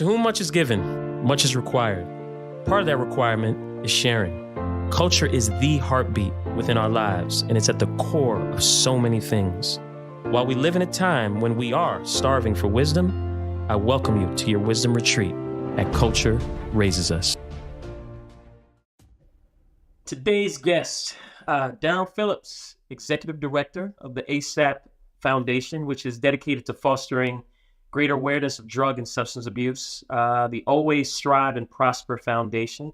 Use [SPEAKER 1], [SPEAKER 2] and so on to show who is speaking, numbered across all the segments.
[SPEAKER 1] To whom much is given, much is required. Part of that requirement is sharing. Culture is the heartbeat within our lives, and it's at the core of so many things. While we live in a time when we are starving for wisdom, I welcome you to your wisdom retreat at Culture Raises Us. Today's guest, Darryl Phillips, Executive Director of the ASAP Foundation, which is dedicated to fostering greater awareness of drug and substance abuse. The Always Strive and Prosper Foundation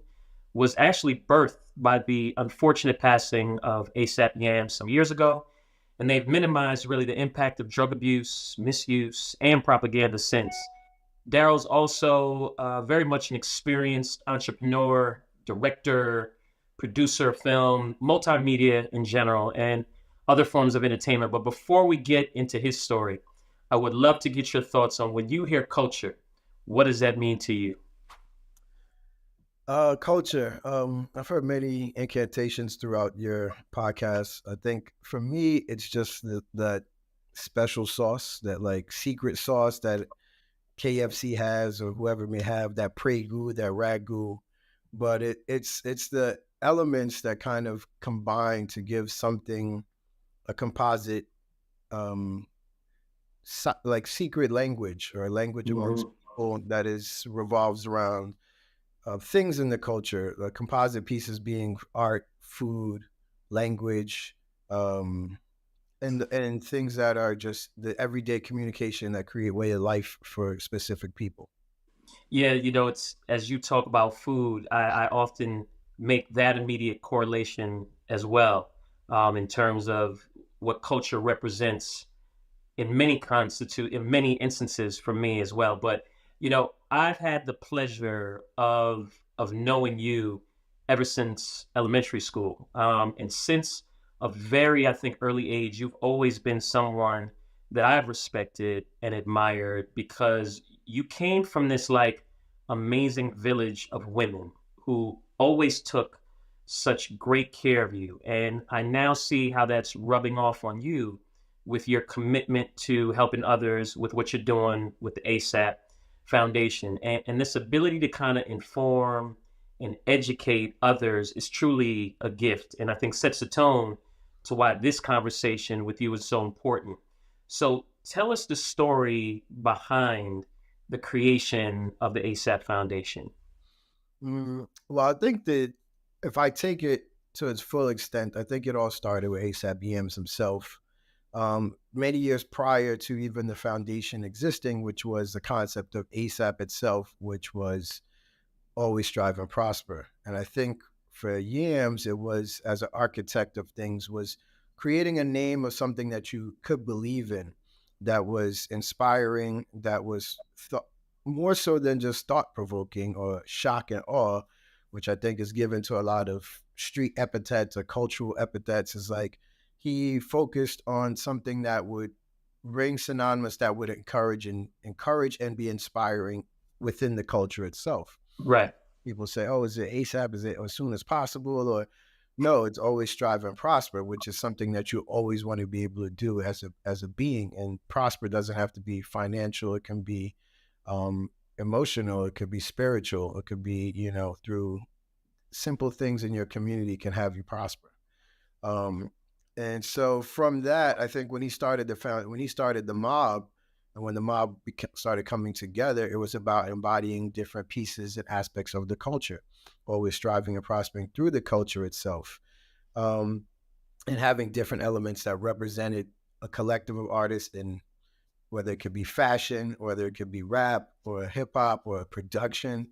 [SPEAKER 1] was actually birthed by the unfortunate passing of ASAP Yam some years ago, and they've minimized really the impact of drug abuse, misuse, and propaganda since. Darryl's also very much an experienced entrepreneur, director, producer of film, multimedia in general, and other forms of entertainment. But before we get into his story, I would love to get your thoughts on when you hear culture, what does that mean to you?
[SPEAKER 2] Culture. I've heard many incantations throughout your podcast. I think for me, it's just that special sauce, that like secret sauce that KFC has or whoever may have, that Prego, that Ragu. But it's the elements that kind of combine to give something a composite, like secret language or a language amongst people that revolves around things in the culture, the composite pieces being art, food, language, and things that are just the everyday communication that create way of life for specific people.
[SPEAKER 1] Yeah, it's as you talk about food, I often make that immediate correlation as well, in terms of what culture represents in many instances for me as well. But I've had the pleasure of knowing you ever since elementary school, and since a very, I think, early age, you've always been someone that I've respected and admired because you came from this like amazing village of women who always took such great care of you, and I now see how that's rubbing off on you with your commitment to helping others with what you're doing with the ASAP Foundation. And this ability to kind of inform and educate others is truly a gift. And I think sets the tone to why this conversation with you is so important. So tell us the story behind the creation of the ASAP Foundation.
[SPEAKER 2] Well, I think that if I take it to its full extent, I think it all started with ASAP Yams himself. Many years prior to even the foundation existing, which was the concept of ASAP itself, which was Always Strive and Prosper. And I think for Yams, it was, as an architect of things, was creating a name of something that you could believe in, that was inspiring, that was more so than just thought-provoking or shock and awe, which I think is given to a lot of street epithets or cultural epithets, is like, he focused on something that would ring synonymous, that would encourage and be inspiring within the culture itself.
[SPEAKER 1] Right.
[SPEAKER 2] People say, "Oh, is it ASAP? Is it as soon as possible?" Or no, it's Always Strive and Prosper, which is something that you always want to be able to do as a being. And prosper doesn't have to be financial; it can be emotional, it could be spiritual, it could be through simple things in your community can have you prosper. And so from that, I think when he started the mob, and when the mob started coming together, it was about embodying different pieces and aspects of the culture, always striving and prospering through the culture itself, and having different elements that represented a collective of artists, and whether it could be fashion, whether it could be rap or hip hop or production.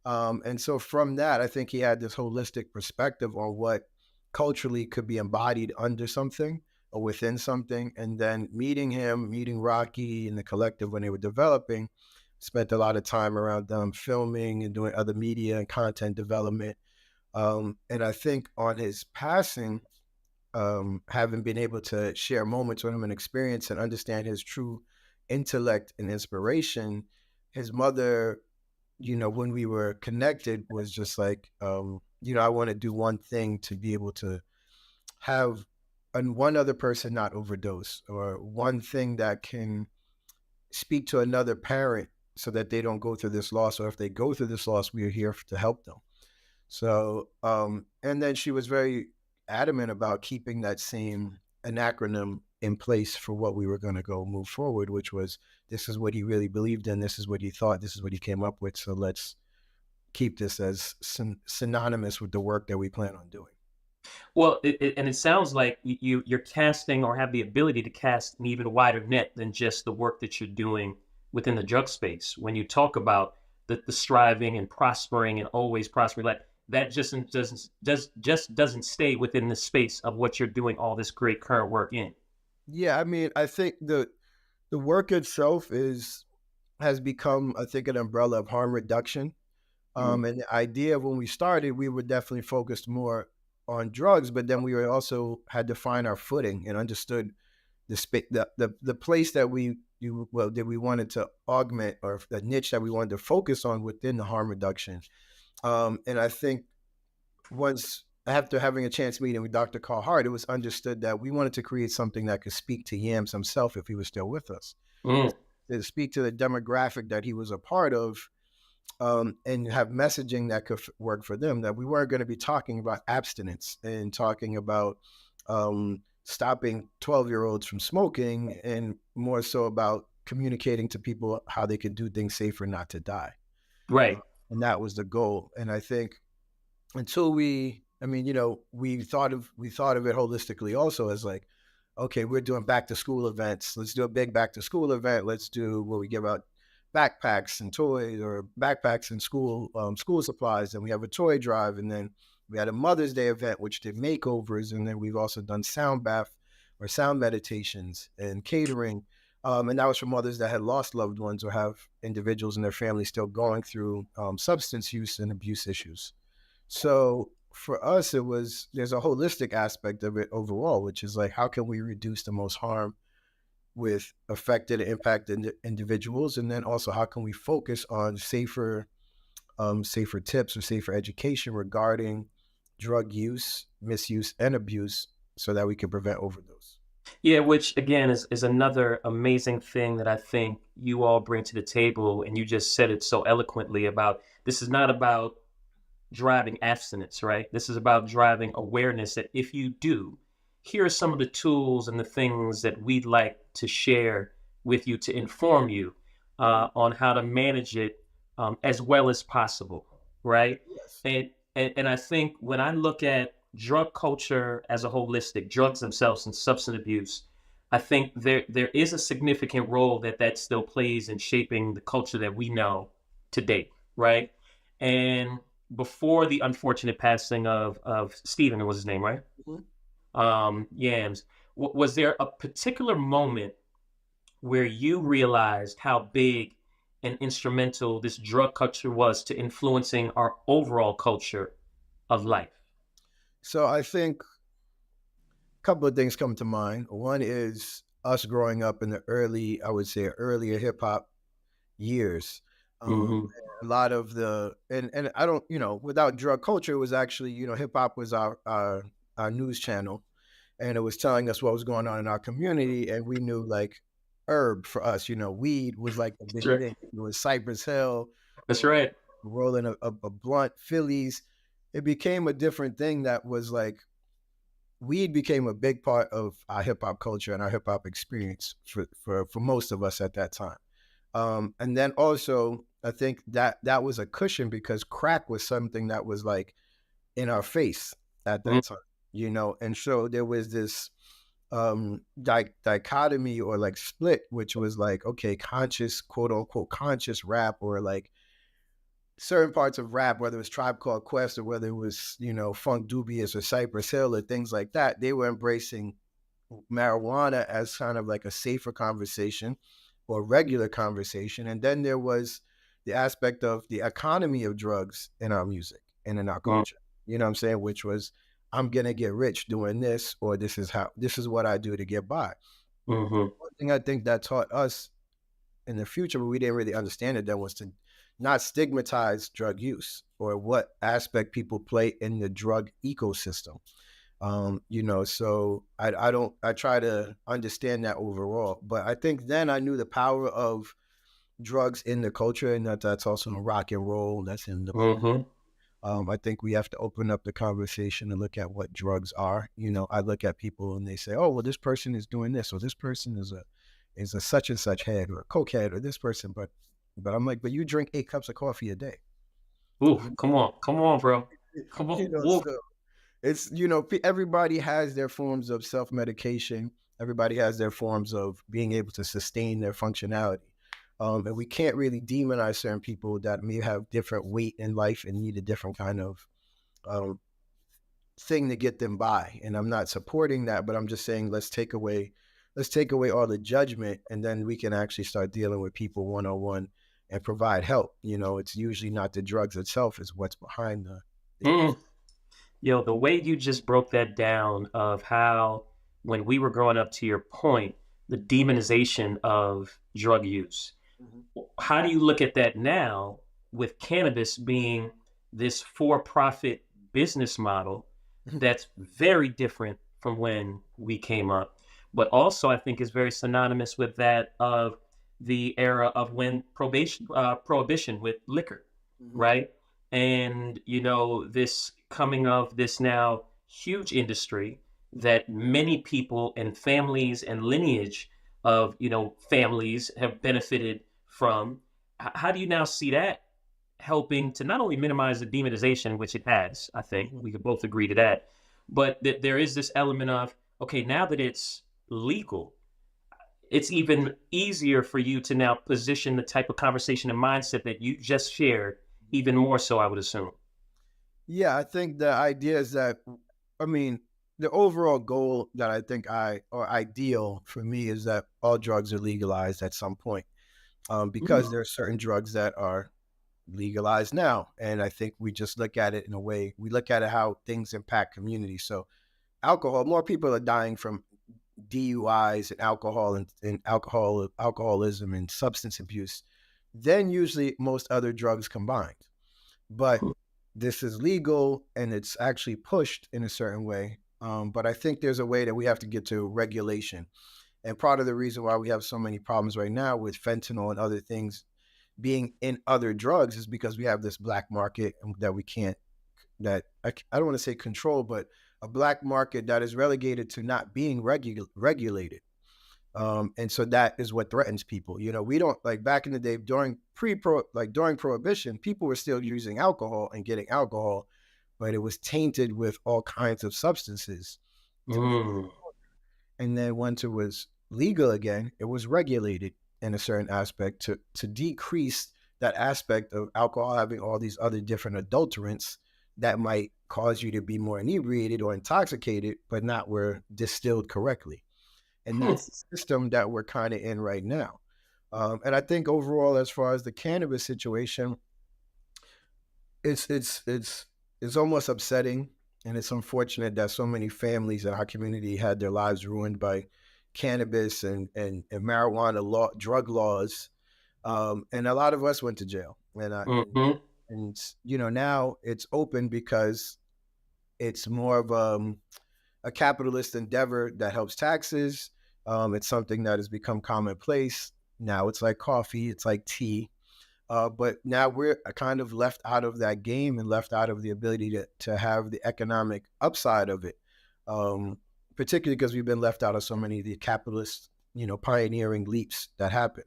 [SPEAKER 2] And so from that, I think he had this holistic perspective on what culturally could be embodied under something or within something. And then meeting Rocky and the collective when they were developing, spent a lot of time around them filming and doing other media and content development. And I think on his passing, having been able to share moments with him and experience and understand his true intellect and inspiration, his mother, when we were connected, was just like, I want to do one thing to be able to have one other person not overdose, or one thing that can speak to another parent so that they don't go through this loss, or if they go through this loss, we are here to help them. So, and then she was very adamant about keeping that same an acronym in place for what we were going to go move forward, which was, this is what he really believed in, this is what he thought, this is what he came up with. So let's keep this as synonymous with the work that we plan on doing.
[SPEAKER 1] Well, and it sounds like you're casting or have the ability to cast an even wider net than just the work that you're doing within the drug space. When you talk about the striving and prospering and always prospering, like that just doesn't stay within the space of what you're doing all this great current work in.
[SPEAKER 2] Yeah, I mean, I think the work itself is has become, I think, an umbrella of harm reduction.
[SPEAKER 1] Mm.
[SPEAKER 2] And the idea of when we started, we were definitely focused more on drugs, but then we were also had to find our footing and understood the place that that we wanted to augment, or the niche that we wanted to focus on within the harm reduction. And I think once after having a chance meeting with Dr. Carl Hart, it was understood that we wanted to create something that could speak to Yams himself if he was still with us,
[SPEAKER 1] Mm.
[SPEAKER 2] to speak to the demographic that he was a part of, and have messaging that could work for them. That we weren't going to be talking about abstinence and talking about stopping 12-year-olds from smoking, and more so about communicating to people how they could do things safer, not to die. Uh,
[SPEAKER 1] Right.
[SPEAKER 2] and that was the goal. And I think until we, I mean, we thought of it holistically also as like, okay, we're doing back to school events, let's do a big back to school event, let's do where we give out backpacks and toys, or backpacks and school supplies, and we have a toy drive, and then we had a Mother's Day event which did makeovers, and then we've also done sound bath or sound meditations and catering, and that was for mothers that had lost loved ones or have individuals in their family still going through substance use and abuse issues. So for us, it was, there's a holistic aspect of it overall, which is like, how can we reduce the most harm with affected and impacted individuals, and then also how can we focus on safer tips or safer education regarding drug use, misuse, and abuse, so that we can prevent overdose.
[SPEAKER 1] Yeah, which again is another amazing thing that I think you all bring to the table, and you just said it so eloquently about this is not about driving abstinence, right? This is about driving awareness that if you do, here are some of the tools and the things that we'd like to share with you to inform you
[SPEAKER 2] Mhm.
[SPEAKER 1] on how to manage it as well as possible, right?
[SPEAKER 2] Yes.
[SPEAKER 1] And I think when I look at drug culture as a holistic, drugs themselves and substance abuse, I think there is a significant role that that still plays in shaping the culture that we know today, right? And before the unfortunate passing of Stephen, was his name, right?
[SPEAKER 2] Mhm.
[SPEAKER 1] Yams. Was there a particular moment where you realized how big and instrumental this drug culture was to influencing our overall culture of life?
[SPEAKER 2] So I think a couple of things come to mind. One is us growing up in the early, I would say, earlier hip hop years.
[SPEAKER 1] Hmm.
[SPEAKER 2] A lot of the, and I don't, without drug culture, it was actually, hip hop was our news channel, and it was telling us what was going on in our community, and we knew like herb for us, weed was like a
[SPEAKER 1] That's
[SPEAKER 2] big
[SPEAKER 1] right.
[SPEAKER 2] thing. It was Cypress Hill,
[SPEAKER 1] That's
[SPEAKER 2] or
[SPEAKER 1] right.
[SPEAKER 2] rolling a blunt, Phillies. It became a different thing that was like, weed became a big part of our hip hop culture and our hip hop experience for most of us at that time. And then also, I think that was a cushion because crack was something that was like in our face at
[SPEAKER 1] Mm,
[SPEAKER 2] that time, and so there was this dichotomy or like split, which was like, okay, conscious, quote unquote, conscious rap, or like certain parts of rap, whether it was Tribe Called Quest or whether it was, Funk Dubious or Cypress Hill or things like that, they were embracing marijuana as kind of like a safer conversation or regular conversation. And then there was the aspect of the economy of drugs in our music and in our
[SPEAKER 1] mm,
[SPEAKER 2] culture. You know what I'm saying? Which was, I'm gonna get rich doing this, or this is what I do to get by.
[SPEAKER 1] mhm,
[SPEAKER 2] One thing I think that taught us in the future, but we didn't really understand it then, was to not stigmatize drug use or what aspect people play in the drug ecosystem. So I don't, I try to understand that overall. But I think then I knew the power of drugs in the culture, and that's also in rock and roll. That's in the
[SPEAKER 1] Mm-hmm.
[SPEAKER 2] I think we have to open up the conversation and look at what drugs are. I look at people and they say, "Oh, well, this person is doing this, or this person is a such and such head, or a cokehead, or this person." But I'm like, but you drink 8 cups of coffee a day.
[SPEAKER 1] Ooh,
[SPEAKER 2] You
[SPEAKER 1] come on, bro, come on. Ooh.
[SPEAKER 2] so it's everybody has their forms of self medication. Everybody has their forms of being able to sustain their functionality. And we can't really demonize certain people that may have different weight in life and need a different kind of um, thing to get them by. And I'm not supporting that, but I'm just saying let's take away all the judgment, and then we can actually start dealing with people one on one and provide help. It's usually not the drugs itself; is what's behind the issue.
[SPEAKER 1] Mm. Yo, the way you just broke that down of how when we were growing up, to your point, the demonization of drug use.
[SPEAKER 2] Mhm.
[SPEAKER 1] How do you look at that now with cannabis being this for-profit business model that's very different from when we came up, but also I think is very synonymous with that of the era of when prohibition with liquor,
[SPEAKER 2] Mhm.
[SPEAKER 1] right? And this coming of this now huge industry that many people and families and lineage of families have benefited from. How do you now see that helping to not only minimize the demonization, which it has, I think
[SPEAKER 2] Mhm.
[SPEAKER 1] we could both agree to that, but that there is this element of, okay, now that it's legal, it's even easier for you to now position the type of conversation and mindset that you just shared, even more so, I would assume.
[SPEAKER 2] Yeah, I think the idea is that, I mean, the overall goal that I think or ideal for me is that all drugs are legalized at some point, because
[SPEAKER 1] Mm,
[SPEAKER 2] there are certain drugs that are legalized now. And I think we just look at it in a way, we look at it how things impact communities. So, more people are dying from DUIs and alcoholism and substance abuse than usually most other drugs combined. But this is legal and it's actually pushed in a certain way. But I think there's a way that we have to get to regulation. And part of the reason why we have so many problems right now with fentanyl and other things being in other drugs is because we have this black market that we can't, that I don't want to say control, but a black market that is relegated to not being regulated. And so that is what threatens people. We don't, like, back in the day during prohibition, people were still using alcohol and getting alcohol, but it was tainted with all kinds of substances to make.
[SPEAKER 1] mm,
[SPEAKER 2] And then once it was legal again, it was regulated in a certain aspect to decrease that aspect of alcohol having all these other different adulterants that might cause you to be more inebriated or intoxicated, but not were distilled correctly. And that's the system that we're kind of in right now. And I think overall, as far as the cannabis situation, it's almost upsetting, and it's unfortunate that so many families in our community had their lives ruined by cannabis and marijuana drug laws. And a lot of us went to jail, and
[SPEAKER 1] mhm,
[SPEAKER 2] now it's open because it's more of a capitalist endeavor that helps taxes. It's something that has become commonplace. Now it's like coffee, it's like tea. But now we're kind of left out of that game and left out of the ability to have the economic upside of it, um, particularly because we've been left out of so many of the capitalist, pioneering leaps that happen.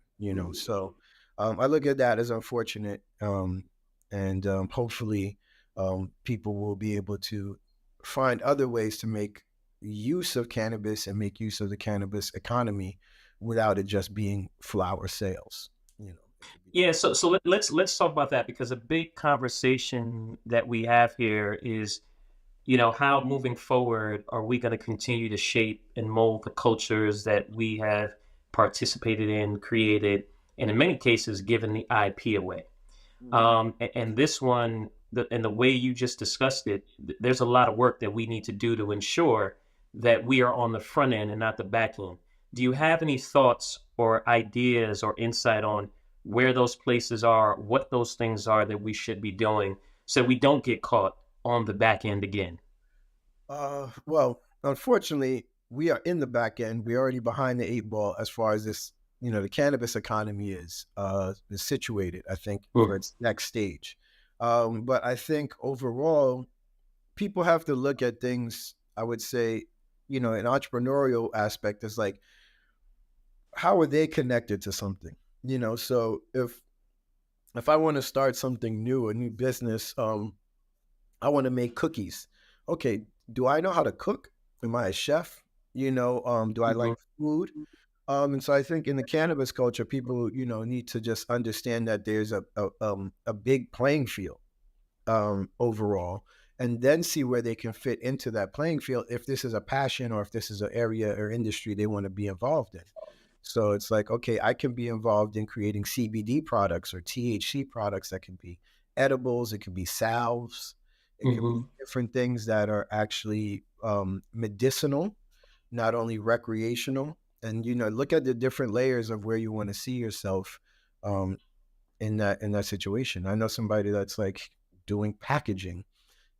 [SPEAKER 2] So I look at that as unfortunate, and hopefully people will be able to find other ways to make use of cannabis and make use of the cannabis economy without it just being flower sales. It could be.
[SPEAKER 1] Yeah, so let's talk about that because a big conversation that we have here is, how moving forward are we going to continue to shape and mold the cultures that we have participated in, created, and in many cases given the IP away.
[SPEAKER 2] Mhm.
[SPEAKER 1] And this one, and the way you just discussed it, there's a lot of work that we need to do to ensure that we are on the front end and not the back end. Do you have any thoughts or ideas or insight on where those places are, what those things are that we should be doing so we don't get caught on the back end again?
[SPEAKER 2] Well, unfortunately, we are in the back end. We're already behind the 8 ball as far as this the cannabis economy is situated, I think, for
[SPEAKER 1] Mm.
[SPEAKER 2] its next stage. But I think overall, people have to look at things, I would say, an entrepreneurial aspect is like, how are they connected to something? So if I want to start something new, a new business, I want to make cookies. Okay, do I know how to cook? Am I a chef? Do I
[SPEAKER 1] Mhm.
[SPEAKER 2] like food? And so I think in the cannabis culture, people, need to just understand that there's a big playing field overall, and then see where they can fit into that playing field if this is a passion or if this is an area or industry they want to be involved in. So it's like, okay, I can be involved in creating CBD products or THC products that can be edibles, it can be salves, it can be
[SPEAKER 1] Mhm.
[SPEAKER 2] different things that are actually medicinal, not only recreational. And look at the different layers of where you want to see yourself um, in that situation. I know somebody that's like doing packaging,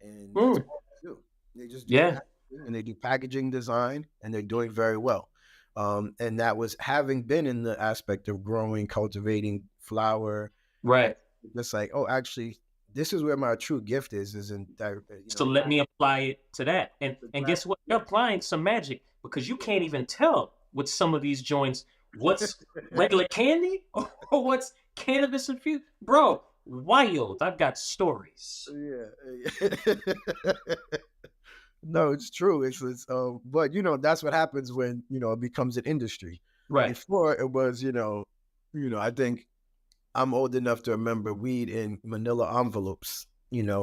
[SPEAKER 2] and that's
[SPEAKER 1] Mm.
[SPEAKER 2] all they do. They just do
[SPEAKER 1] Yeah.
[SPEAKER 2] packaging, and they do packaging design, and they're doing very well. And that was having been in the aspect of growing, cultivating flower, and
[SPEAKER 1] Right.
[SPEAKER 2] just like, oh, actually, this is where my true gift is in that,
[SPEAKER 1] So let me apply it to that.
[SPEAKER 2] the
[SPEAKER 1] And guess
[SPEAKER 2] graphic.
[SPEAKER 1] what? You're applying some magic because you can't even tell with some of these joints what's regular candy or what's cannabis infused. Bro, wild. I've got stories.
[SPEAKER 2] Yeah. No, it's true. But that's what happens when it becomes an industry.
[SPEAKER 1] Right.
[SPEAKER 2] Before it was, I think I'm old enough to remember weed in manila envelopes,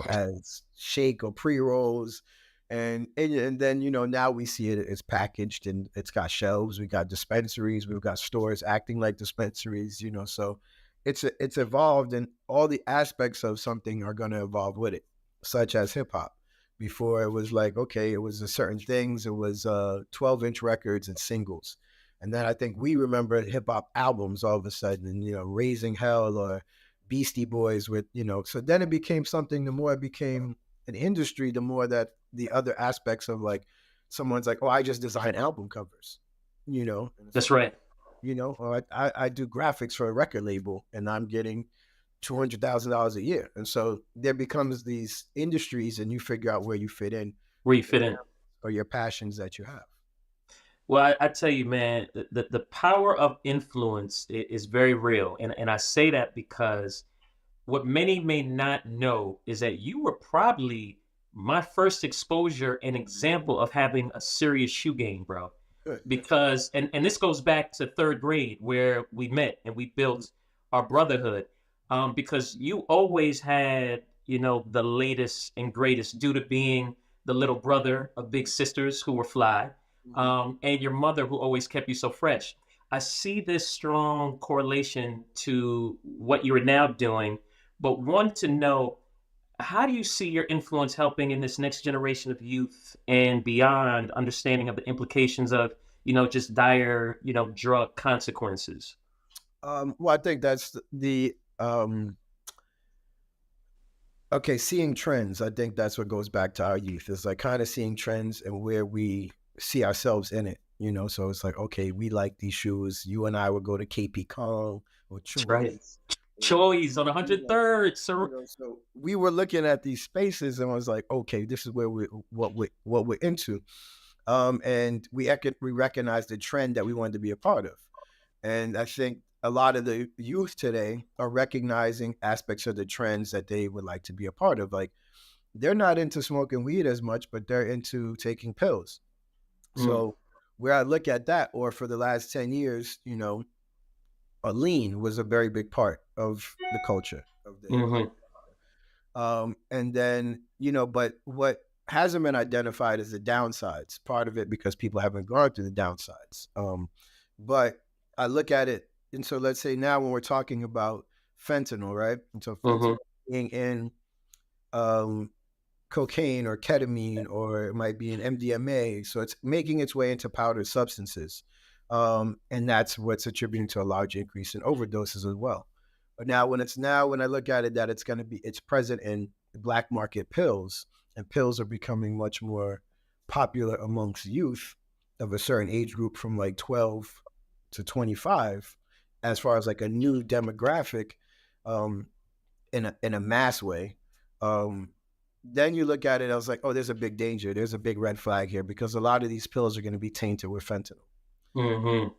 [SPEAKER 2] as shake or pre rolls, and then now we see it's packaged and it's got shelves. We got dispensaries, we've got stores acting like dispensaries, so it's evolved, and all the aspects of something are going to evolve with it, such as hip hop. Before it was like, okay, it was a certain things. It was 12-inch records and singles. And then I think we remember hip hop albums all of a sudden, and Raising Hell or Beastie Boys with, so then it became something. The more it became an industry, the more that the other aspects of like someone's like, oh, I just design album covers, and it's
[SPEAKER 1] That's
[SPEAKER 2] like,
[SPEAKER 1] right.
[SPEAKER 2] or I do graphics for a record label and I'm getting $200,000 a year. And so there becomes these industries, and you figure out where you fit in
[SPEAKER 1] Where you
[SPEAKER 2] with your
[SPEAKER 1] fit in.
[SPEAKER 2] talents or your passions that you have.
[SPEAKER 1] Well, I tell you, man, the power of influence is very real. And I say that because what many may not know is that you were probably my first exposure and example of having a serious shoe game, bro.
[SPEAKER 2] Good.
[SPEAKER 1] Because and this goes back to third grade where we met and we built our brotherhood. Because you always had, the latest and greatest due to being the little brother of big sisters who were fly,
[SPEAKER 2] Mhm.
[SPEAKER 1] and your mother who always kept you so fresh. I see this strong correlation to what you are now doing, but want to know, how do you see your influence helping in this next generation of youth and beyond, understanding of the implications of, just dire, drug consequences?
[SPEAKER 2] Well, I think that's okay, seeing trends. I think that's what goes back to our youth. It's like kind of seeing trends and where we see ourselves in it. So it's like, okay, we like these shoes. You and I would go to KP Kong or
[SPEAKER 1] That's right.
[SPEAKER 2] Choice, and
[SPEAKER 1] Choice on
[SPEAKER 2] you know,
[SPEAKER 1] 103rd. Sir.
[SPEAKER 2] so we were looking at these spaces and was like, okay, this is where what we're into. And we recognized the trend that we wanted to be a part of. And I think a lot of the youth today are recognizing aspects of the trends that they would like to be a part of. Like they're not into smoking weed as much, but they're into taking pills.
[SPEAKER 1] Mm,
[SPEAKER 2] So where I look at that, or for the last 10 years, a lean was a very big part of the culture of the hip hop.
[SPEAKER 1] hmm
[SPEAKER 2] And then, but what hasn't been identified is the downsides, part of it because people haven't gone through the downsides. But I look at it, and so let's say now when we're talking about fentanyl, right? And so fentanyl
[SPEAKER 1] hmm
[SPEAKER 2] being in um, cocaine or ketamine, or it might be an MDMA. So it's making its way into powdered substances. And that's what's attributing to a large increase in overdoses as well. But when I look at it, that it's present in black market pills, and pills are becoming much more popular amongst youth of a certain age group from like 12 to 25. as far as like a new demographic, um, in a mass way. Um, then you look at it, I was like, oh, there's a big danger. There's a big red flag here because a lot of these pills are going to be tainted with fentanyl.
[SPEAKER 1] Mm-hmm.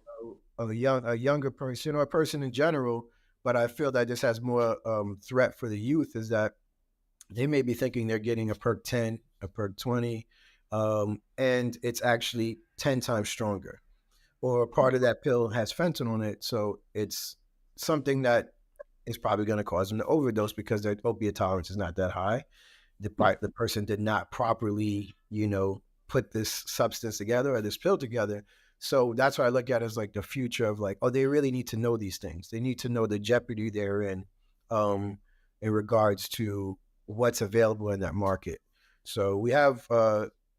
[SPEAKER 2] A younger person or a person in general, but I feel that this has more threat for the youth is that they may be thinking they're getting a perk 10, a perk 20, and it's actually 10 times stronger. Or part of that pill has fentanyl in it, so it's something that is probably going to cause them to overdose because their opiate tolerance is not that high. The person did not properly, put this substance together or this pill together. So that's what I look at as like the future of like, oh, they really need to know these things. They need to know the jeopardy they're um, in regards to what's available in that market. So we have,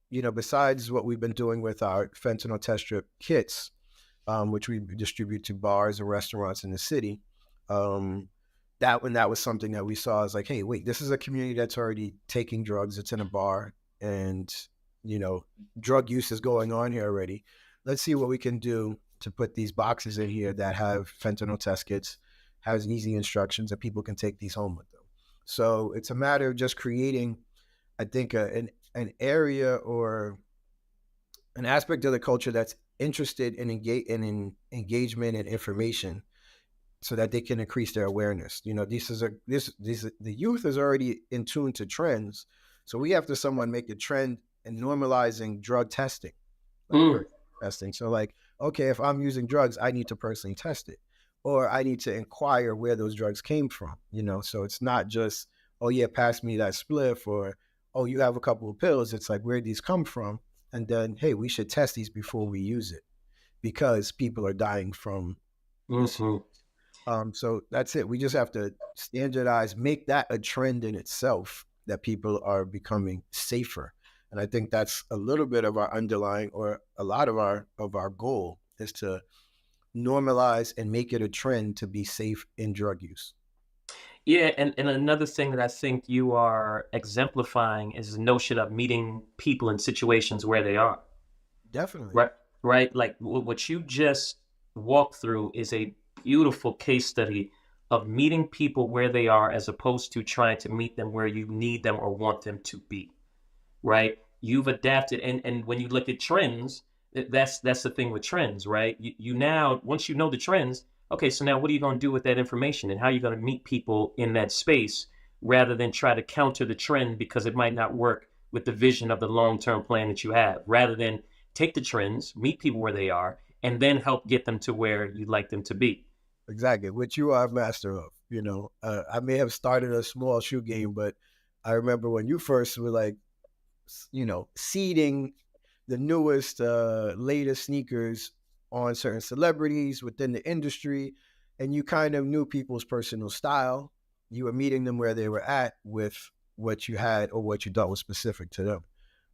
[SPEAKER 2] besides what we've been doing with our fentanyl test strip kits, which we distribute to bars and restaurants in the city. Um, that was something that we saw as like, hey, wait, this is a community that's already taking drugs. It's in a bar, and you know, drug use is going on here already. Let's see what we can do to put these boxes in here that have fentanyl test kits, has easy instructions that people can take these home with them. So it's a matter of just creating, I think, an area or an aspect of the culture that's interested in engagement and information so that they can increase their awareness. You know, the youth is already in tune to trends. So we have to someone make a trend in normalizing drug testing, like
[SPEAKER 1] Mm.
[SPEAKER 2] person testing. So like, okay, if I'm using drugs, I need to personally test it. Or I need to inquire where those drugs came from, so it's not just, oh yeah, pass me that spliff, or oh, you have a couple of pills. It's like, where these come from? And then, hey, we should test these before we use it because people are dying from misuse.
[SPEAKER 1] Mm-hmm.
[SPEAKER 2] So that's it. We just have to standardize, make that a trend in itself that people are becoming safer. And I think that's a little bit of our underlying, or a lot of our goal is to normalize and make it a trend to be safe in drug use.
[SPEAKER 1] Yeah, and another thing that I think you are exemplifying is the notion of meeting people in situations where they are.
[SPEAKER 2] Definitely.
[SPEAKER 1] Right, right. Like what you just walked through is a beautiful case study of meeting people where they are as opposed to trying to meet them where you need them or want them to be. Right? You've adapted, and when you look at trends, that's the thing with trends, right? You now once you know the trends, okay, so now what are you going to do with that information, and how are you going to meet people in that space rather than try to counter the trend because it might not work with the vision of the long-term plan that you have, rather than take the trends, meet people where they are, and then help get them to where you'd like them to be.
[SPEAKER 2] Exactly, which you are a master of. I may have started a small shoe game, but I remember when you first were like, seeding the newest, latest sneakers on certain celebrities within the industry, and you kind of knew people's personal style. You were meeting them where they were at with what you had or what you thought was specific to them.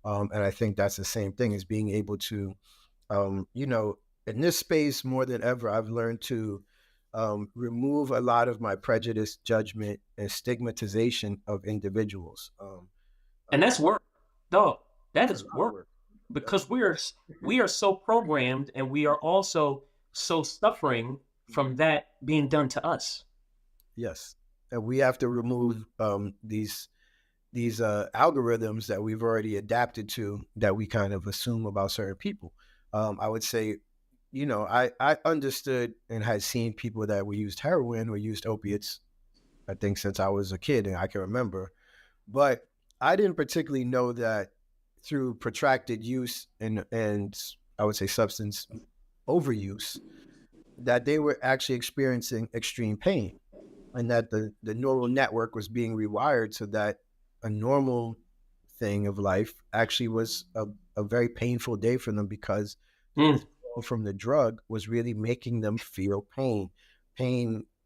[SPEAKER 2] And I think that's the same thing as being able to, um, you know, in this space more than ever, I've learned to remove a lot of my prejudice, judgment, and stigmatization of individuals.
[SPEAKER 1] And
[SPEAKER 2] Uh,
[SPEAKER 1] that's work, dog. That
[SPEAKER 2] it's a
[SPEAKER 1] is
[SPEAKER 2] lot of
[SPEAKER 1] work
[SPEAKER 2] work. Yep.
[SPEAKER 1] because we are so programmed, and we are also so suffering from that being done to us.
[SPEAKER 2] Yes, and we have to remove these algorithms that we've already adapted to that we kind of assume about certain people. I would say, I understood and had seen people that were used heroin or used opiates. I think since I was a kid and I can remember, but I didn't particularly know that through protracted use and I would say substance overuse that they were actually experiencing extreme pain, and that the neural network was being rewired so that a normal thing of life actually was a very painful day for them because the
[SPEAKER 1] Mm,
[SPEAKER 2] withdrawal from the drug was really making them feel pain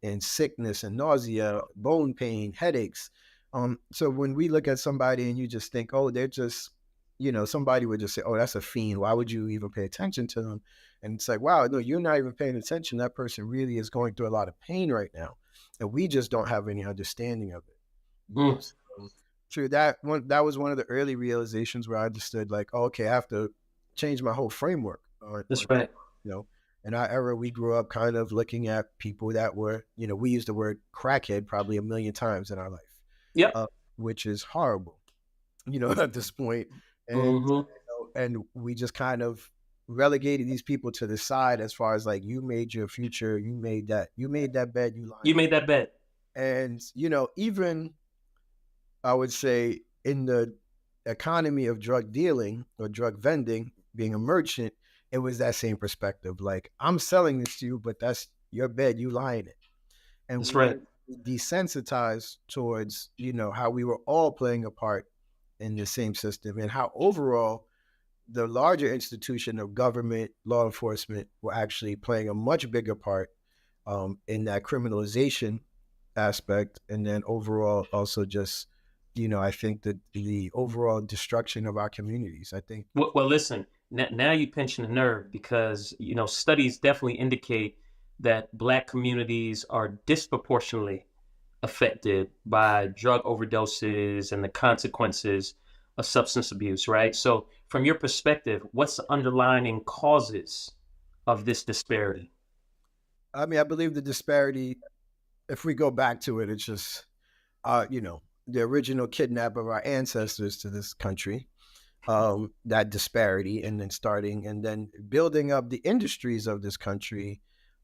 [SPEAKER 2] and sickness and nausea, bone pain, headaches. So when we look at somebody and you just think, oh, they're just, somebody would just say, oh, that's a fiend. Why would you even pay attention to them? And it's like, wow, no, you're not even paying attention. That person really is going through a lot of pain right now, and we just don't have any understanding of it.
[SPEAKER 1] mm,
[SPEAKER 2] So, true, that was one of the early realizations where I understood, like, oh, okay, I have to change my whole framework on
[SPEAKER 1] that's
[SPEAKER 2] things,
[SPEAKER 1] right.
[SPEAKER 2] you know. In our era, we grew up kind of looking at people that were, we used the word crackhead probably a million times in our life,
[SPEAKER 1] Yep.
[SPEAKER 2] uh, which is horrible, at this point. And
[SPEAKER 1] Hmm.
[SPEAKER 2] and we just kind of relegated these people to the side as far as like, you made your future, you made that bed, you lie
[SPEAKER 1] You
[SPEAKER 2] in it.
[SPEAKER 1] made that bet.
[SPEAKER 2] And even I would say in the economy of drug dealing or drug vending, being a merchant, it was that same perspective. Like, I'm selling this to you, but that's your bed, you lie in it. And
[SPEAKER 1] That's
[SPEAKER 2] we
[SPEAKER 1] right.
[SPEAKER 2] were desensitized towards, how we were all playing a part in the same system, and how overall the larger institution of government, law enforcement, were actually playing a much bigger part in that criminalization aspect, and then overall also just, I think that the overall destruction of our communities. I think.
[SPEAKER 1] Well, listen. Now you pinching a nerve because studies definitely indicate that Black communities are disproportionately affected by drug overdoses and the consequences of substance abuse, right? So, from your perspective, what's the underlying causes of this disparity?
[SPEAKER 2] I mean, I believe the disparity. If we go back to it, it's just, the original kidnap of our ancestors to this country, that disparity, and then starting and then building up the industries of this country,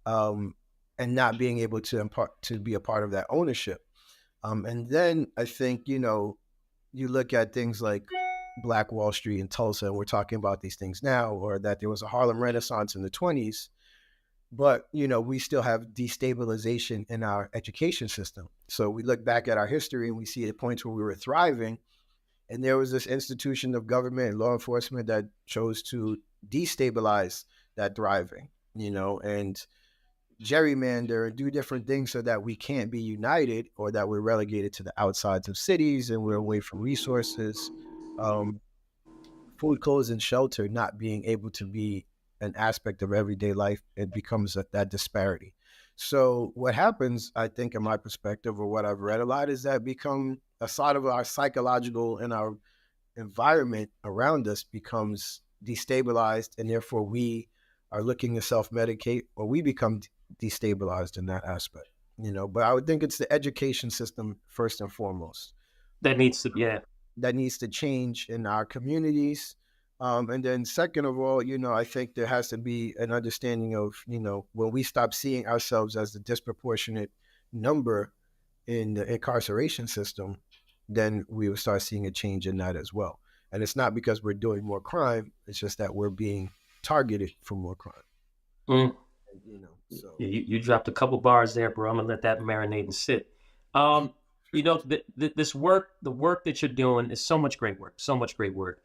[SPEAKER 2] um, and not being able to impart to be a part of that ownership. And then I think, you look at things like Black Wall Street in Tulsa, and we're talking about these things now, or that there was a Harlem Renaissance in the 20s, but we still have destabilization in our education system. So we look back at our history and we see the points where we were thriving, and there was this institution of government and law enforcement that chose to destabilize that thriving, and gerrymander and do different things so that we can't be united, or that we're relegated to the outsides of cities and we're away from resources. Um, Food, clothes, and shelter not being able to be an aspect of everyday life, it becomes that disparity. So what happens, I think, in my perspective, or what I've read a lot, is that become a side of our psychological and our environment around us becomes destabilized, and therefore we are looking to self-medicate, or we become destabilized in that aspect. But I would think it's the education system first and foremost
[SPEAKER 1] That needs to, yeah.
[SPEAKER 2] that needs to change in our communities. And then second of all, I think there has to be an understanding of, when we stop seeing ourselves as the disproportionate number in the incarceration system, then we will start seeing a change in that as well. And it's not because we're doing more crime, it's just that we're being targeted for more crime.
[SPEAKER 1] Mm.
[SPEAKER 2] So.
[SPEAKER 1] Yeah, you dropped a couple bars there, bro. I'm gonna let that marinate and sit. Um, this work, the work that you're doing is so much great work, so much great work.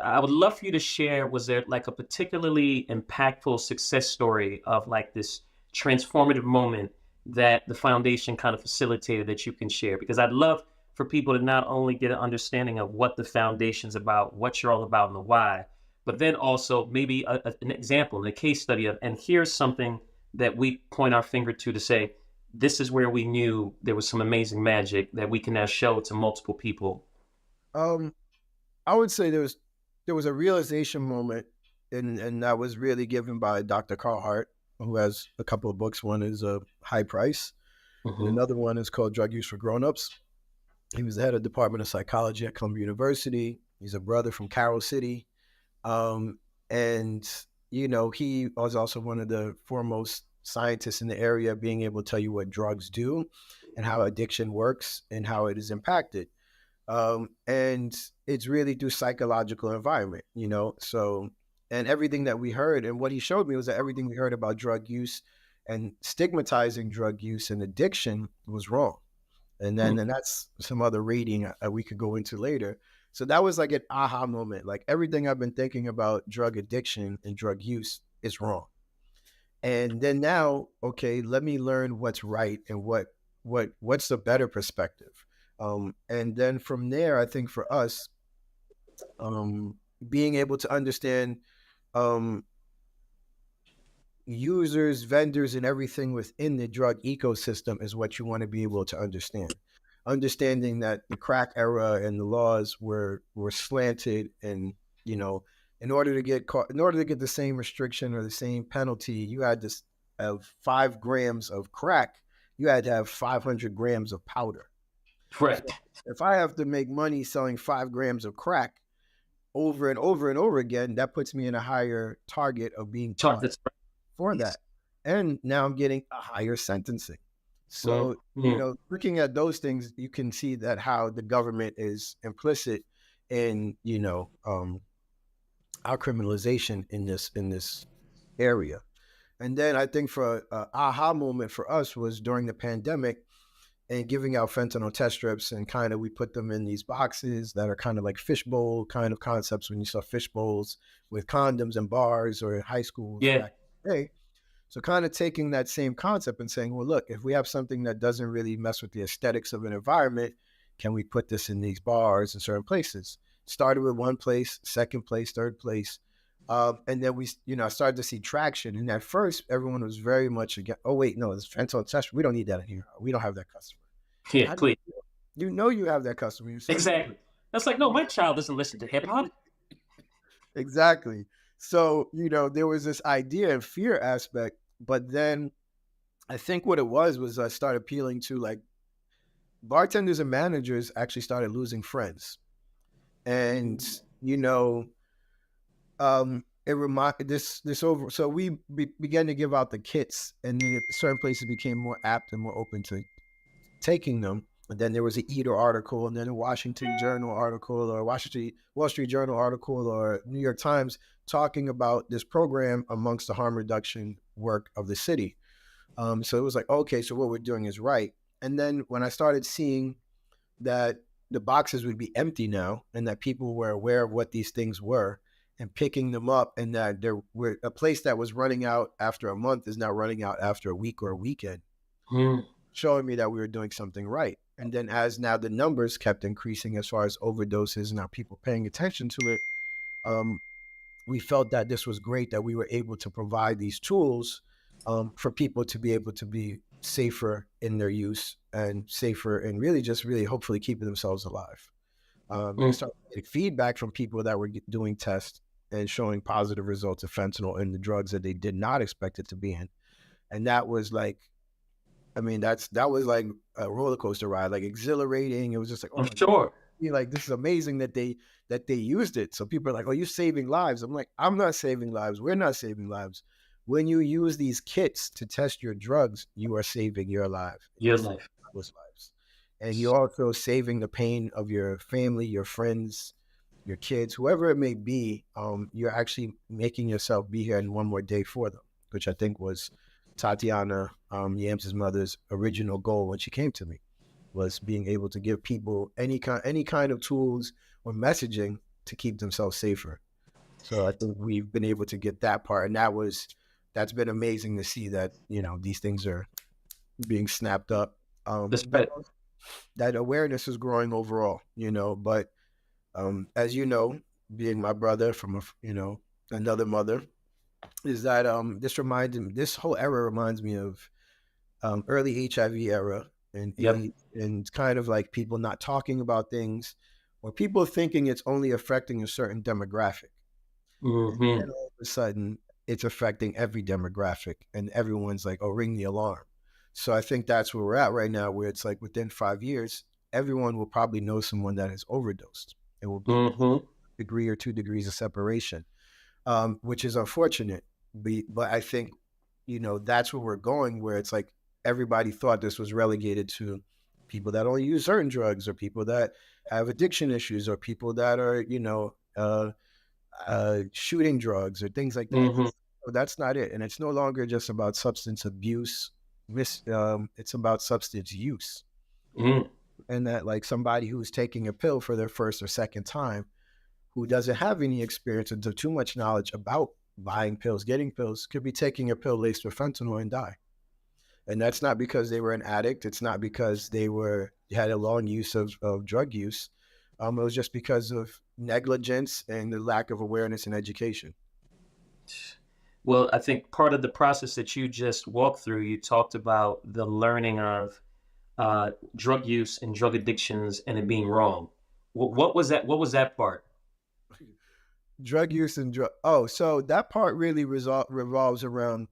[SPEAKER 1] I would love for you to share, was there like a particularly impactful success story of like this transformative moment that the foundation kind of facilitated that you can share? Because I'd love for people to not only get an understanding of what the foundation's about, what you're all about, and the why, but then also maybe an example, a case study of, and here's something that we point our finger to say, this is where we knew there was some amazing magic that we can now show to multiple people.
[SPEAKER 2] um I would say there was a realization moment, and that was really given by Dr. Carl Hart, who has a couple of books. One is High Price, and
[SPEAKER 1] Hmm.
[SPEAKER 2] another one is called Drug Use for Grownups. He was the head of the Department of Psychology at Columbia University. He's a brother from Carroll City, um, and he was also one of the foremost scientists in the area, being able to tell you what drugs do, and how addiction works, and how it is impacted, and it's really through psychological environment, so, and everything that we heard, and what he showed me was that everything we heard about drug use and stigmatizing drug use and addiction was wrong. And that's some other reading we could go into later. So that was like an aha moment, like everything I've been thinking about drug addiction and drug use is wrong. And then now, okay, let me learn what's right, and what's the better perspective. And then from there, I think for us, being able to understand um, users, vendors, and everything within the drug ecosystem is what you want to be able to understand. Understanding that the crack era and the laws were slanted, and you know in order to get the same restriction or the same penalty, you had to have 5 grams of crack. You had to have 500 grams of powder. So
[SPEAKER 1] Right.
[SPEAKER 2] if I have to make money selling 5 grams of crack over and over and over again, that puts me in a higher target of being
[SPEAKER 1] Chart
[SPEAKER 2] caught
[SPEAKER 1] that's
[SPEAKER 2] for
[SPEAKER 1] right.
[SPEAKER 2] that. And now I'm getting a higher sentencing.
[SPEAKER 1] Mm,
[SPEAKER 2] So,
[SPEAKER 1] mm.
[SPEAKER 2] looking at those things, you can see that how the government is implicit in, our criminalization in this area. And then I think for a aha moment for us was during the pandemic and giving out fentanyl test strips, and kind of we put them in these boxes that are kind of like fishbowl kind of concepts when you saw fish bowls with condoms and bars or in high schools
[SPEAKER 1] Yeah.
[SPEAKER 2] back in the day. So kind of taking that same concept and saying, well, look, if we have something that doesn't really mess with the aesthetics of an environment, can we put this in these bars in certain places? Started with one place, second place, third place. And then I started to see traction. And at first, everyone was very much again. Oh wait, no, it's fentanyl test. We don't need that in here. We don't have that customer.
[SPEAKER 1] Yeah.
[SPEAKER 2] How do
[SPEAKER 1] Please.
[SPEAKER 2] you know you have that customer? You saw the
[SPEAKER 1] Exactly. That's like, no, my child doesn't listen to hip hop.
[SPEAKER 2] exactly. So there was this idea and fear aspect, but then I think what it was I started appealing to like bartenders and managers actually started losing friends, and it reminded this over. So we began to give out the kits, and certain places became more apt and more open to taking them. And then there was an Eater article, and then a Washington Journal article, or Washington Wall Street Journal article, or New York Times talking about this program amongst the harm reduction work of the city. So it was like, okay, so what we're doing is right. And then when I started seeing that the boxes would be empty now, and that people were aware of what these things were and picking them up, and that there were a place that was running out after a month is now running out after a week or a weekend,
[SPEAKER 1] Mm.
[SPEAKER 2] showing me that we were doing something right. And then as now the numbers kept increasing as far as overdoses and now people paying attention to it, um, we felt that this was great that we were able to provide these tools for people to be able to be safer in their use and safer and really just really hopefully keeping themselves alive. And
[SPEAKER 1] Mm.
[SPEAKER 2] start getting feedback from people that were doing tests and showing positive results of fentanyl in the drugs that they did not expect it to be in. And that was like, I mean, that was like a roller coaster ride, like exhilarating. It was just like, oh
[SPEAKER 1] I'm
[SPEAKER 2] my God,
[SPEAKER 1] sure.
[SPEAKER 2] like this is amazing that they used it. So people are like, "Oh, you're saving lives." I'm like, "I'm not saving lives. We're not saving lives. When you use these kits to test your drugs, you are saving your life. You're
[SPEAKER 1] Your
[SPEAKER 2] saving
[SPEAKER 1] life.
[SPEAKER 2] people's lives, and you're also saving the pain of your family, your friends, your kids, whoever it may be. You're actually making yourself be here in one more day for them, which I think was Tatiana Yams's mother's original goal when she came to me, was being able to give people any kind of tools or messaging to keep themselves safer. So I think we've been able to get that part, and that's been amazing to see that these things are being snapped up. But
[SPEAKER 1] Disparity.
[SPEAKER 2] also that awareness is growing overall, But as you know, being my brother from another mother, is that this whole era reminds me of early HIV era and
[SPEAKER 1] Yep.
[SPEAKER 2] AIDS, and kind of like people not talking about things, or people thinking it's only affecting a certain demographic. And
[SPEAKER 1] Mm-hmm.
[SPEAKER 2] then all of a sudden, it's affecting every demographic, and everyone's like, oh, ring the alarm. So I think that's where we're at right now, where it's like within 5 years, everyone will probably know someone that has overdosed. It will be
[SPEAKER 1] Mm-hmm.
[SPEAKER 2] a degree or 2 degrees of separation, which is unfortunate. But I think, that's where we're going, where it's like everybody thought this was relegated to people that only use certain drugs, or people that have addiction issues, or people that are, shooting drugs or things like that.
[SPEAKER 1] Mm-hmm.
[SPEAKER 2] So that's not it. And it's no longer just about substance abuse. It's about substance use.
[SPEAKER 1] Mm.
[SPEAKER 2] And that like somebody who's taking a pill for their first or second time, who doesn't have any experience or too much knowledge about buying pills, getting pills, could be taking a pill laced with fentanyl and die. And that's not because they were an addict. It's not because they had a long use of drug use. It was just because of negligence and the lack of awareness and education.
[SPEAKER 1] Well, I think part of the process that you just walked through, you talked about the learning of drug use and drug addictions and it being wrong. What was that? What was that part?
[SPEAKER 2] Drug use and drug. Oh, so that part really revolves around.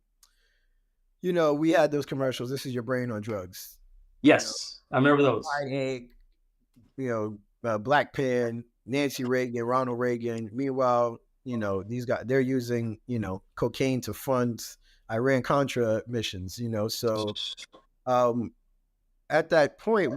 [SPEAKER 2] We had those commercials. This is your brain on drugs. You know,
[SPEAKER 1] Yes, I remember those.
[SPEAKER 2] fried egg. Black Pen, Nancy Reagan, Ronald Reagan. Meanwhile, these guys, they're using cocaine to fund Iran Contra missions. So um, at that point,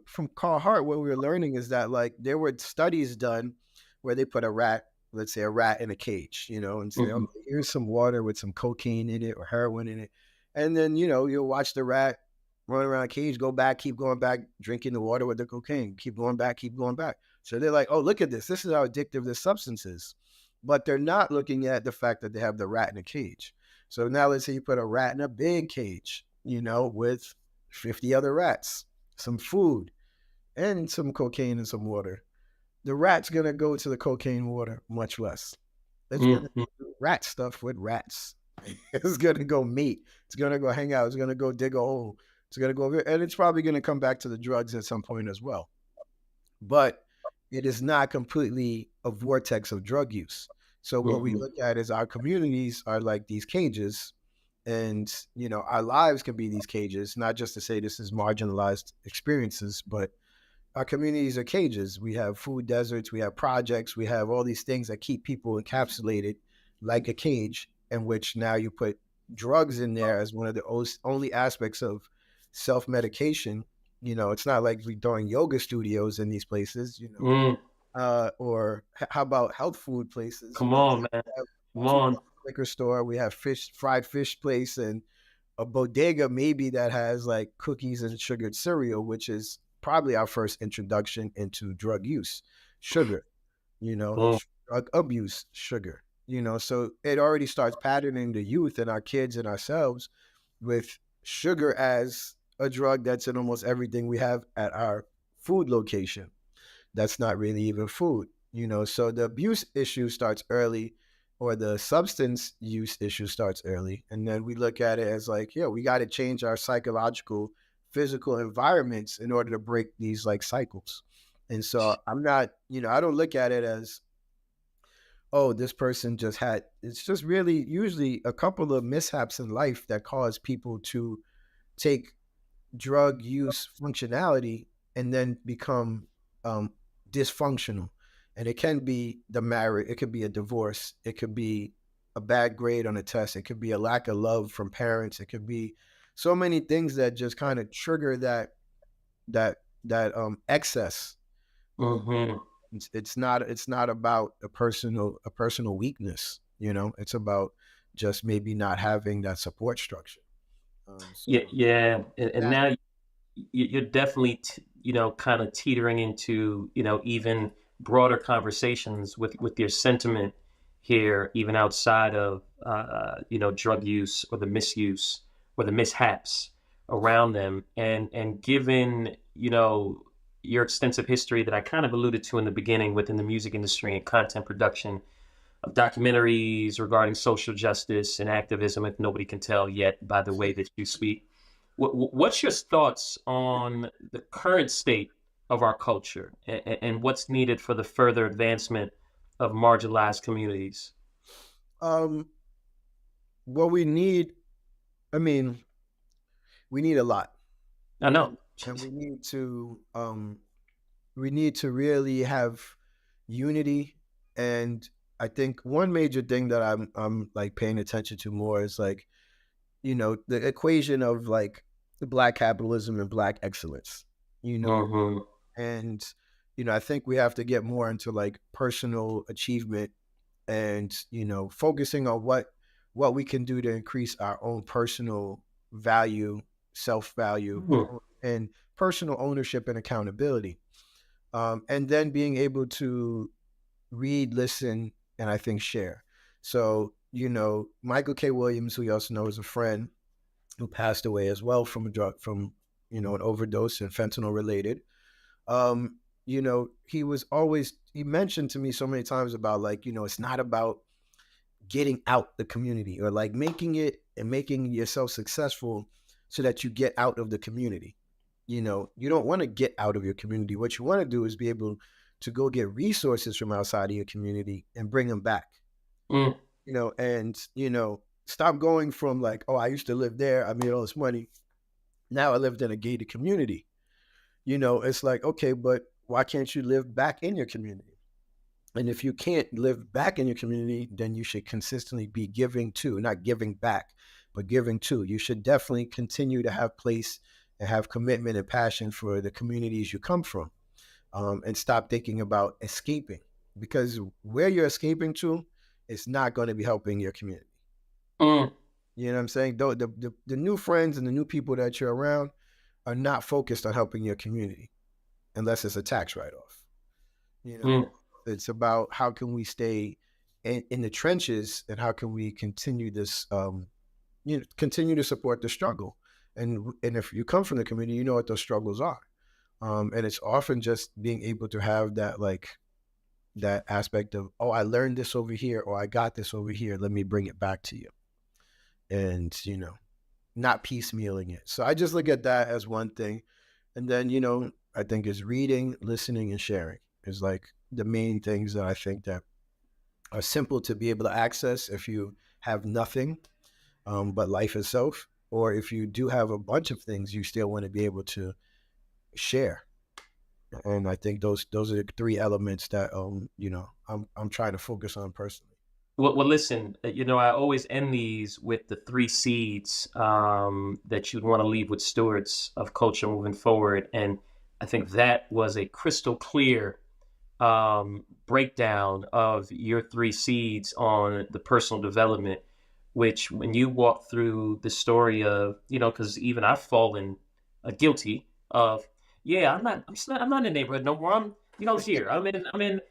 [SPEAKER 2] from Carl Hart, what we were learning is that like there were studies done where they put a rat, let's say a rat in a cage, and say,
[SPEAKER 1] Hmm.
[SPEAKER 2] okay, here's some water with some cocaine in it or heroin in it, and then you'll watch the rat run around a cage, go back, keep going back, drinking the water with the cocaine, keep going back, keep going back. So they're like, oh, look at this. This is how addictive this substance is. But they're not looking at the fact that they have the rat in a cage. So now let's say you put a rat in a big cage, with 50 other rats, some food, and some cocaine and some water. The rat's gonna go to the cocaine water much less. It's gonna
[SPEAKER 1] Hmm.
[SPEAKER 2] do rat stuff with rats. It's gonna go mate. It's gonna go hang out. It's gonna go dig a hole. It's gonna go, and it's probably gonna come back to the drugs at some point as well. But it is not completely a vortex of drug use. So what we
[SPEAKER 1] Hmm.
[SPEAKER 2] look at is our communities are like these cages, and our lives can be these cages. Not just to say this is marginalized experiences, but our communities are cages. We have food deserts, we have projects, we have all these things that keep people encapsulated like a cage, in which now you put drugs in there as one of the only aspects of self medication. It's not like we're doing yoga studios in these places,
[SPEAKER 1] Mm.
[SPEAKER 2] or how about health food places?
[SPEAKER 1] Come on, man.
[SPEAKER 2] We have
[SPEAKER 1] Come
[SPEAKER 2] two
[SPEAKER 1] on.
[SPEAKER 2] liquor store, we have fried fish place, and a bodega maybe that has like cookies and sugared cereal, which is probably our first introduction into drug use, sugar,
[SPEAKER 1] Boom.
[SPEAKER 2] drug abuse, sugar, so it already starts patterning the youth and our kids and ourselves with sugar as a drug that's in almost everything we have at our food location. That's not really even food, so the abuse issue starts early, or the substance use issue starts early, and then we look at it as like, yeah, we got to change our psychological, physical environments in order to break these like cycles. And so I'm not, I don't look at it as, oh, this person just had, it's just really usually a couple of mishaps in life that cause people to take drug use functionality and then become um, dysfunctional. And it can be the marriage, it could be a divorce, it could be a bad grade on a test, it could be a lack of love from parents, it could be so many things that just kind of trigger that excess. Um,
[SPEAKER 1] Hmm.
[SPEAKER 2] it's not about a personal weakness. It's about just maybe not having that support structure.
[SPEAKER 1] Yeah,
[SPEAKER 2] So
[SPEAKER 1] yeah. And
[SPEAKER 2] that.
[SPEAKER 1] now you're definitely, kind of teetering into, even broader conversations with your sentiment here, even outside of, drug use or the misuse or the mishaps around them. And given, your extensive history that I kind of alluded to in the beginning within the music industry and content production of documentaries regarding social justice and activism, if nobody can tell yet by the way that you speak. What's your thoughts on the current state of our culture and what's needed for the further advancement of marginalized communities?
[SPEAKER 2] um what we need, I mean, we need a lot.
[SPEAKER 1] I know.
[SPEAKER 2] And we need to really have unity. And I think one major thing that I'm like paying attention to more is like, the equation of like black capitalism and black excellence, you know,
[SPEAKER 1] Hmm.
[SPEAKER 2] and I think we have to get more into like personal achievement, and focusing on what we can do to increase our own personal value, self-value, and personal ownership and accountability, and then being able to read, listen, and I think share. So Michael K. Williams, who you also know is a friend, who passed away as well from a drug, from an overdose and fentanyl related. He mentioned to me so many times about like, it's not about getting out the community, or like making it and making yourself successful so that you get out of the community. You don't want to get out of your community. What you want to do is be able to go get resources from outside of your community and bring them back.
[SPEAKER 1] Mm,
[SPEAKER 2] And stop going from like, oh, I used to live there, I made all this money, now I lived in a gated community. It's like, okay, but why can't you live back in your community? And if you can't live back in your community, then you should consistently be giving to, not giving back, but giving to. You should definitely continue to have place and have commitment and passion for the communities you come from, and stop thinking about escaping, because where you're escaping to is not going to be helping your community.
[SPEAKER 1] mm,
[SPEAKER 2] You know what I'm saying? The new friends and the new people that you're around are not focused on helping your community unless it's a tax write-off. You know,
[SPEAKER 1] mm.
[SPEAKER 2] it's about how can we stay in the trenches, and how can we continue this, continue to support the struggle. And if you come from the community, you know what those struggles are. And it's often just being able to have that, like, that aspect of, oh, I learned this over here, or I got this over here, let me bring it back to you. And not piecemealing it. So I just look at that as one thing. And then, I think is reading, listening, and sharing is like the main things that I think that are simple to be able to access if you have nothing, but life itself, or if you do have a bunch of things, you still want to be able to share. And I think those are the three elements that I'm trying to focus on personally.
[SPEAKER 1] Well, listen, I always end these with the three seeds that you'd want to leave with stewards of culture moving forward. And I think that was a crystal clear breakdown of your three seeds on the personal development, which when you walk through the story of, because even I've fallen guilty of, yeah, I'm not in the neighborhood no more. I'm, here. I'm in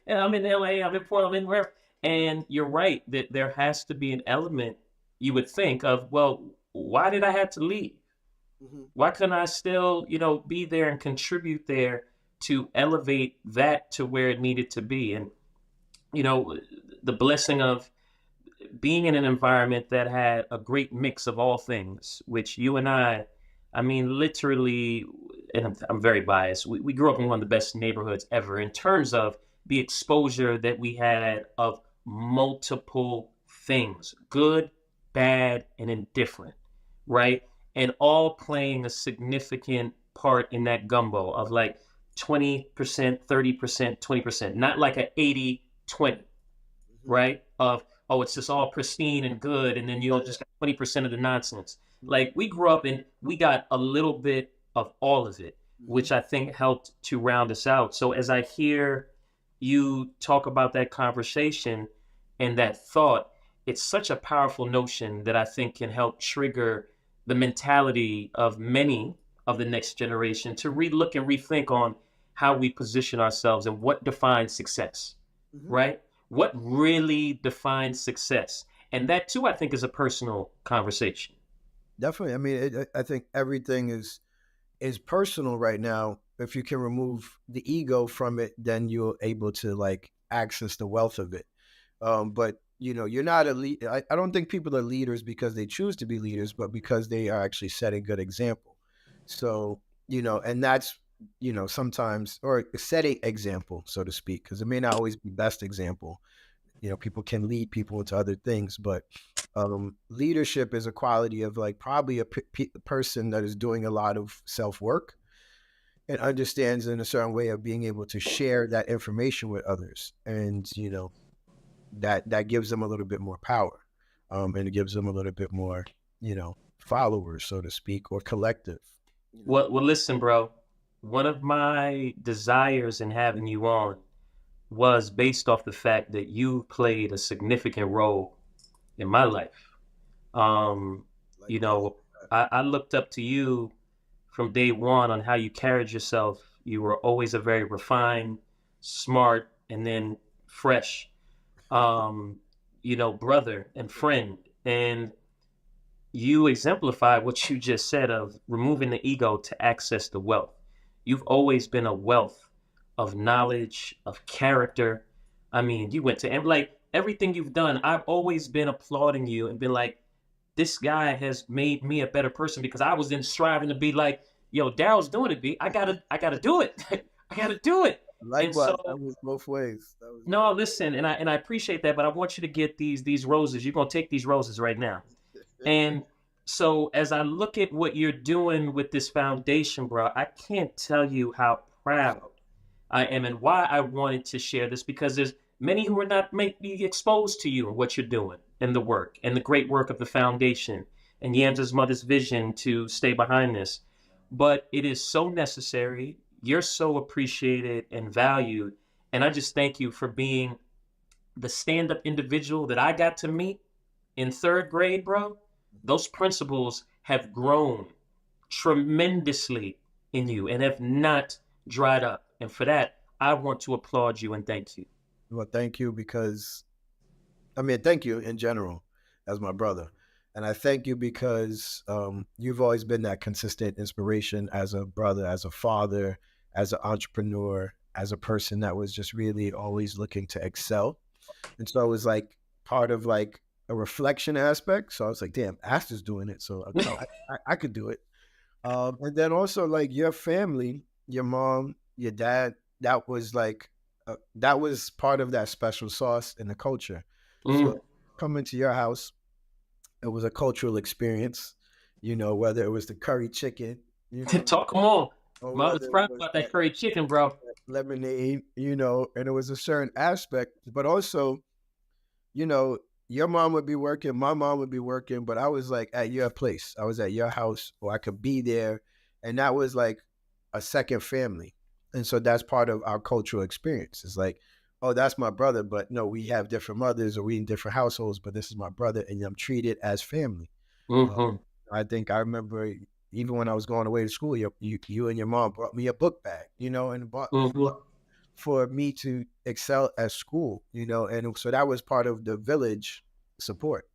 [SPEAKER 1] LA, I'm in Portland, I'm in wherever. And you're right that there has to be an element you would think of, well, why did I have to leave?
[SPEAKER 2] Mm-hmm.
[SPEAKER 1] Why couldn't I still, be there and contribute there to elevate that to where it needed to be? And, you know, the blessing of being in an environment that had a great mix of all things, which you and I mean, literally, and I'm very biased, we grew up in one of the best neighborhoods ever in terms of the exposure that we had of multiple things, good, bad, and indifferent, right? And all playing a significant part in that gumbo of like 20%, 30%, 20%, not like a 80-20,
[SPEAKER 2] Mm-hmm.
[SPEAKER 1] right? Of, oh, it's just all pristine and good, and then you
[SPEAKER 2] Yeah,
[SPEAKER 1] just got 20% of the nonsense.
[SPEAKER 2] yeah.
[SPEAKER 1] Like we grew up and we got a little bit of all of it,
[SPEAKER 2] Mm-hmm.
[SPEAKER 1] which I think helped to round us out. So as I hear you talk about that conversation and that thought, it's such a powerful notion that I think can help trigger the mentality of many of the next generation to relook and rethink on how we position ourselves and what defines success,
[SPEAKER 2] Mm-hmm.
[SPEAKER 1] right? What really defines success? And that too, I think, is a personal conversation.
[SPEAKER 2] Definitely. I mean, I think everything is personal right now. If you can remove the ego from it, then you're able to like access the wealth of it. But you're not a lead. I don't think people are leaders because they choose to be leaders, but because they are actually setting good example. So and that's sometimes, or setting example, so to speak, because it may not always be best example. People can lead people into other things, but leadership is a quality of like probably a person that is doing a lot of self work and understands in a certain way of being able to share that information with others, and that gives them a little bit more power, and it gives them a little bit more followers, so to speak, or collective.
[SPEAKER 1] Well, listen, bro. One of my desires in having you on was based off the fact that you played a significant role in my life. Um, you
[SPEAKER 2] Likewise.
[SPEAKER 1] know, I looked up to you from day one on how you carried yourself. You were always a very refined, smart, and then fresh, brother and friend. And you exemplify what you just said of removing the ego to access the wealth. You've always been a wealth of knowledge, of character. I mean, you went to, and like everything you've done, I've always been applauding you and been like, this guy has made me a better person because I was in striving to be like, yo, Darryl's doing it, B. I gotta do it. I gotta do it. And
[SPEAKER 2] Likewise, that
[SPEAKER 1] so,
[SPEAKER 2] was both ways. That was
[SPEAKER 1] no, listen, and I appreciate that, but I want you to get these roses. You're gonna take these roses right now. And so as I look at what you're doing with this foundation, bro, I can't tell you how proud I am and why I wanted to share this, because there's many who are not maybe exposed to you and what you're doing and the work and the great work of the foundation and Yams's mother's vision to stay behind this. But it is so necessary. You're so appreciated and valued. And I just thank you for being the stand-up individual that I got to meet in third grade, bro. Those principles have grown tremendously in you and have not dried up. And for that, I want to applaud you and thank you.
[SPEAKER 2] well, thank you because I mean, thank you in general as my brother. And I thank you because you've always been that consistent inspiration as a brother, as a father, as an entrepreneur, as a person that was just really always looking to excel. And so it was like part of like a reflection aspect. So I was like, damn, Aster's doing it. So I could do it. And then also like your family, your mom, your dad, that was like, that was part of that special sauce in the culture. So
[SPEAKER 1] Mm.
[SPEAKER 2] coming to your house, it was a cultural experience, whether it was the curry chicken,
[SPEAKER 1] Talk, come on.
[SPEAKER 2] or
[SPEAKER 1] I was
[SPEAKER 2] whether it
[SPEAKER 1] proud
[SPEAKER 2] was
[SPEAKER 1] about that curry chicken, bro.
[SPEAKER 2] that lemonade, and it was a certain aspect, but also you know, your mom would be working, my mom would be working, but I was like at your place. I was at your house, or I could be there. And that was like a second family. And so that's part of our cultural experience. It's like, oh, that's my brother, but no, we have different mothers or we in different households, but this is my brother and I'm treated as family. Uh,
[SPEAKER 1] Mm-hmm.
[SPEAKER 2] I think I remember even when I was going away to school, you and your mom brought me a book bag, and
[SPEAKER 1] Mm-hmm.
[SPEAKER 2] for me to excel at school, and so that was part of the village support.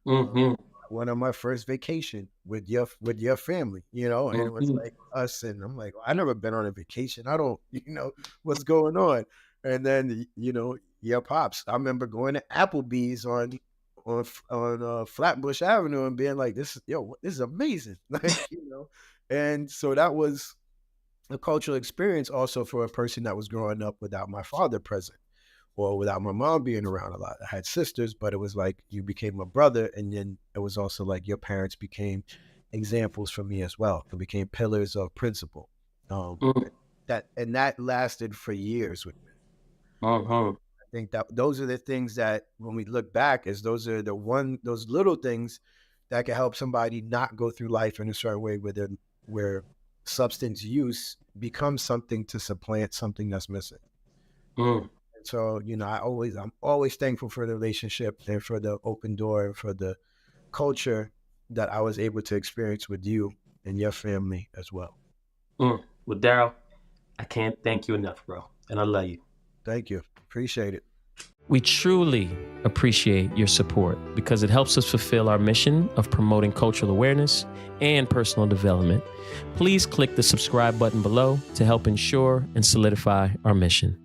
[SPEAKER 2] Uh,
[SPEAKER 1] Mm-hmm.
[SPEAKER 2] one of my first vacation with your family, and it was
[SPEAKER 1] Mm-hmm.
[SPEAKER 2] like us, and I'm like, I never been on a vacation. I don't, what's going on. And then your pops. I remember going to Applebee's on Flatbush Avenue and being like, this is amazing, like and so that was a cultural experience also for a person that was growing up without my father present or without my mom being around a lot. I had sisters, but it was like you became a brother, and then it was also like your parents became examples for me as well. It became pillars of principle. Um,
[SPEAKER 1] Mm-hmm.
[SPEAKER 2] that lasted for years with me.
[SPEAKER 1] Mm-hmm.
[SPEAKER 2] I think that those are the things that when we look back, is those little things that can help somebody not go through life in a certain way where substance use becomes something to supplant something that's missing.
[SPEAKER 1] Mm-hmm.
[SPEAKER 2] And so, I'm always thankful for the relationship and for the open door and for the culture that I was able to experience with you and your family as well.
[SPEAKER 1] Mm. Well, Darryl, I can't thank you enough, bro. And I love you.
[SPEAKER 2] Thank you. Appreciate it.
[SPEAKER 1] We truly appreciate your support because it helps us fulfill our mission of promoting cultural awareness and personal development. Please click the subscribe button below to help ensure and solidify our mission.